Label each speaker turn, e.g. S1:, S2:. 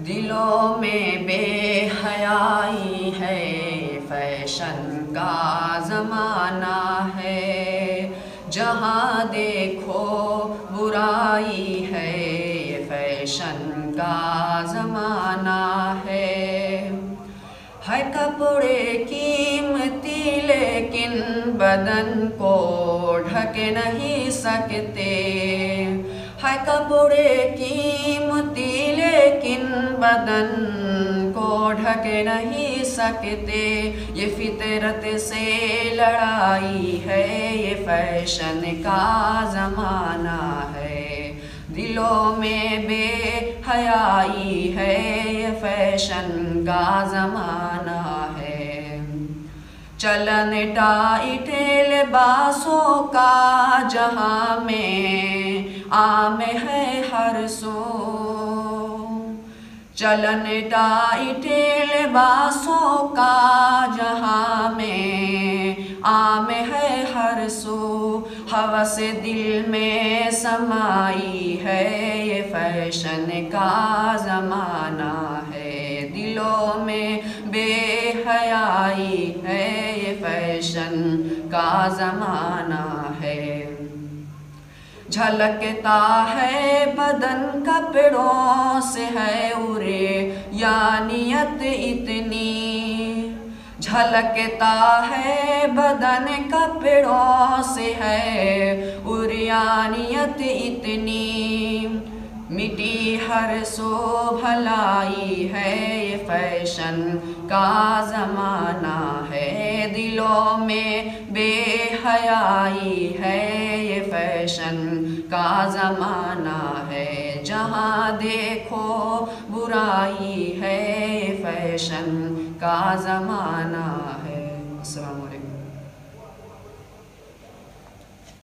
S1: दिलों में बेहयाई है, फैशन का ज़माना है। जहाँ देखो बुराई है, ये फैशन का ज़माना है कपड़े कीमती लेकिन बदन को ढक नहीं सकते। है कपड़े कीमती लेकिन बदन को ढक नहीं सकते। ये फितरत से लड़ाई है, ये फैशन का ज़माना है। दिलों में बेहयाई है, ये फैशन का ज़माना है। चलन टाइट लिबासों का जहाँ में आम है हर सो। चलन टाइट लिबासों का जहाँ में आम है हर सो। हवस दिल में समाई है, ये फैशन का ज़माना है। दिलों में बेहयाई है, ये फैशन का ज़माना है। झलकता है बदन कपड़ों से है उरे यानियत इतनी। झलकता है बदन कपड़ों से है उरियानियत इतनी। मिटी हर सो भलाई है, ये फैशन का ज़माना है। दिलों में बेहयाई है, ये फैशन का ज़माना है। जहाँ देखो बुराई है, ये फैशन का ज़माना है। अस्सलाम वालेकुम।